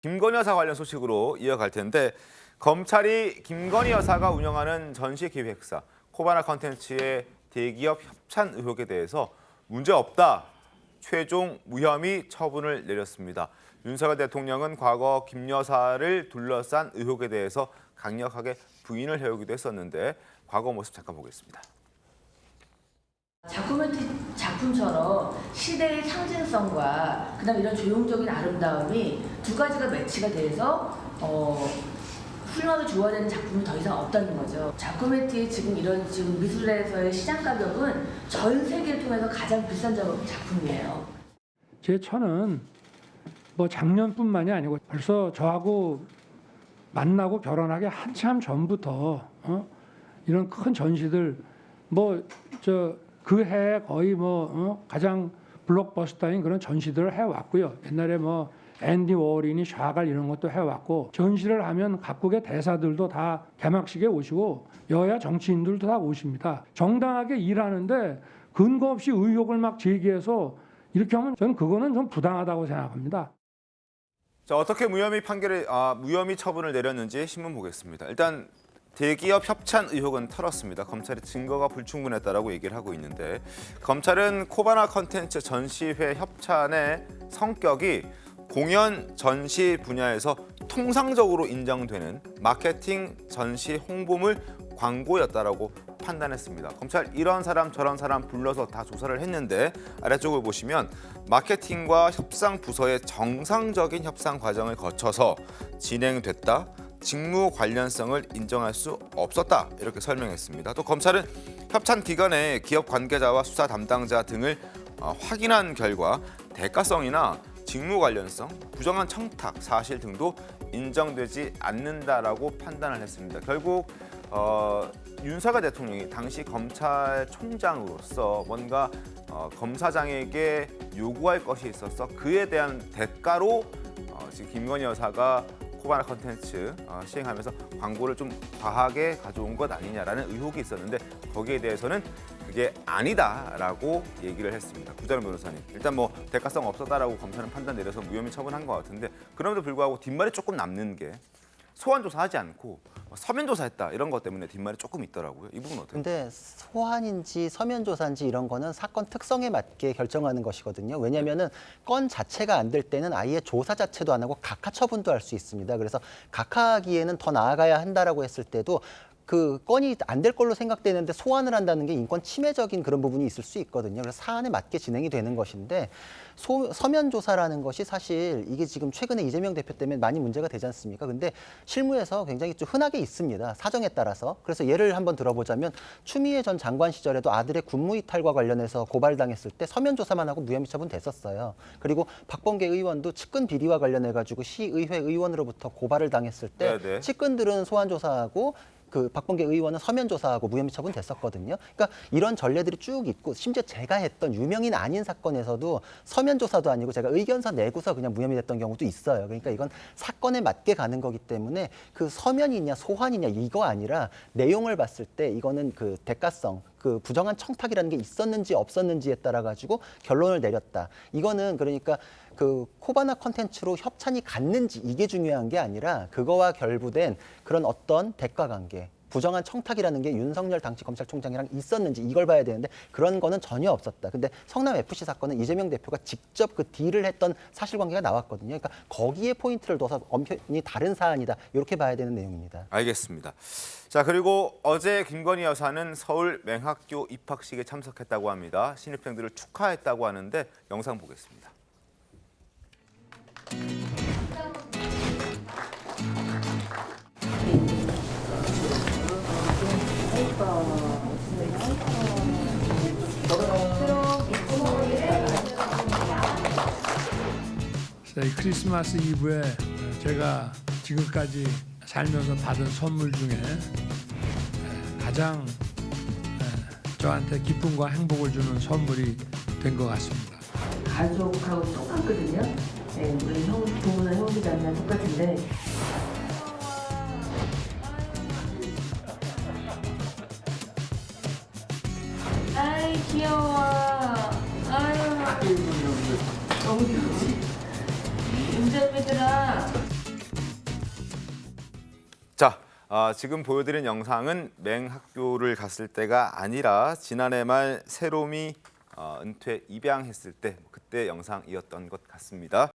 김건희 여사 관련 소식으로 이어갈 텐데 검찰이 김건희 여사가 운영하는 전시기획사 코바나 컨텐츠의 대기업 협찬 의혹에 대해서 문제없다, 최종 무혐의 처분을 내렸습니다. 윤석열 대통령은 과거 김 여사를 둘러싼 의혹에 대해서 강력하게 부인을 해오기도 했었는데 과거 모습 잠깐 보겠습니다. 작품처럼 시대의 상징성과 그다음 이런 조형적인 아름다움이 두 가지가 매치가 돼서 훌륭하게 조화되는 작품이 더 이상 없다는 거죠. 자코메티의 지금 미술에서의 시장 가격은 전 세계를 통해서 가장 비싼 작품이에요. 제 처는 뭐 작년뿐만이 아니고 벌써 저하고 만나고 결혼하기 한참 전부터 이런 큰 전시들 그 해에 거의 가장 블록버스터인 그런 전시들을 해왔고요. 옛날에 앤디 워홀이니 샤갈 이런 것도 해왔고, 전시를 하면 각국의 대사들도 다 개막식에 오시고 여야 정치인들도 다 오십니다. 정당하게 일하는데 근거 없이 의혹을 막 제기해서 이렇게 하면 저는 그거는 좀 부당하다고 생각합니다. 자, 어떻게 무혐의 처분을 내렸는지 신문 보겠습니다. 일단 대기업 협찬 의혹은 털었습니다. 검찰이 증거가 불충분했다라고 얘기를 하고 있는데, 검찰은 코바나 컨텐츠 전시회 협찬의 성격이 공연 전시 분야에서 통상적으로 인정되는 마케팅 전시 홍보물 광고였다라고 판단했습니다. 검찰 이런 사람 저런 사람 불러서 다 조사를 했는데, 아래쪽을 보시면 마케팅과 협상 부서의 정상적인 협상 과정을 거쳐서 진행됐다, 직무 관련성을 인정할 수 없었다, 이렇게 설명했습니다. 또 검찰은 협찬 기간에 기업 관계자와 수사 담당자 등을 확인한 결과 대가성이나 직무 관련성, 부정한 청탁 사실 등도 인정되지 않는다라고 판단을 했습니다. 결국 윤석열 대통령이 당시 검찰총장으로서 뭔가 검사장에게 요구할 것이 있어서 그에 대한 대가로 지금 김건희 여사가 코바나 컨텐츠 시행하면서 광고를 좀 과하게 가져온 것 아니냐라는 의혹이 있었는데, 거기에 대해서는 그게 아니다라고 얘기를 했습니다. 구자룡 변호사님, 일단 대가성 없었다라고 검사는 판단 내려서 무혐의 처분한 것 같은데, 그럼에도 불구하고 뒷말이 조금 남는 게 소환 조사하지 않고 서면 조사했다 이런 것 때문에 뒷말이 조금 있더라고요. 이 부분은 어떻게? 근데 소환인지 서면 조사인지 이런 거는 사건 특성에 맞게 결정하는 것이거든요. 왜냐하면은 건 자체가 안 될 때는 아예 조사 자체도 안 하고 각하 처분도 할 수 있습니다. 그래서 각하하기에는 더 나아가야 한다라고 했을 때도 그 건이 안 될 걸로 생각되는데 소환을 한다는 게 인권 침해적인 그런 부분이 있을 수 있거든요. 그래서 사안에 맞게 진행이 되는 것인데, 서면 조사라는 것이 사실 이게 지금 최근에 이재명 대표 때문에 많이 문제가 되지 않습니까? 근데 실무에서 굉장히 좀 흔하게 있습니다. 사정에 따라서. 그래서 예를 한번 들어보자면 추미애 전 장관 시절에도 아들의 군무 이탈과 관련해서 고발당했을 때 서면 조사만 하고 무혐의 처분됐었어요. 그리고 박범계 의원도 측근 비리와 관련해가지고 시의회 의원으로부터 고발을 당했을 때 네네. 측근들은 소환 조사하고 그 박범계 의원은 서면 조사하고 무혐의 처분 됐었거든요. 그러니까 이런 전례들이 쭉 있고, 심지어 제가 했던 유명인 아닌 사건에서도 서면 조사도 아니고 제가 의견서 내고서 그냥 무혐의 됐던 경우도 있어요. 그러니까 이건 사건에 맞게 가는 거기 때문에 그 서면이냐 소환이냐 이거 아니라 내용을 봤을 때 이거는 그 대가성, 그 부정한 청탁이라는 게 있었는지 없었는지에 따라 가지고 결론을 내렸다. 이거는 그러니까 그 코바나 컨텐츠로 협찬이 갔는지 이게 중요한 게 아니라 그거와 결부된 그런 어떤 대가 관계, 부정한 청탁이라는 게 윤석열 당시 검찰총장이랑 있었는지 이걸 봐야 되는데 그런 거는 전혀 없었다. 근데 성남FC 사건은 이재명 대표가 직접 그 딜을 했던 사실관계가 나왔거든요. 그러니까 거기에 포인트를 둬서 엄연히 다른 사안이다, 이렇게 봐야 되는 내용입니다. 알겠습니다. 자, 그리고 어제 김건희 여사는 서울 맹학교 입학식에 참석했다고 합니다. 신입생들을 축하했다고 하는데 영상 보겠습니다. 이 크리스마스 이브에 제가 지금까지 살면서 받은 선물 중에 가장 저한테 기쁨과 행복을 주는 선물이 된 것 같습니다. 가족하고 똑같거든요. 네, 우리 부모나 형제자매랑 똑같은데. 아이 귀여워. 아유. 너무 귀엽지. 윤자매들아. 지금 보여드린 영상은 맹학교를 갔을 때가 아니라 지난해 말 새롬이 은퇴 입양했을 때 그때 영상이었던 것 같습니다.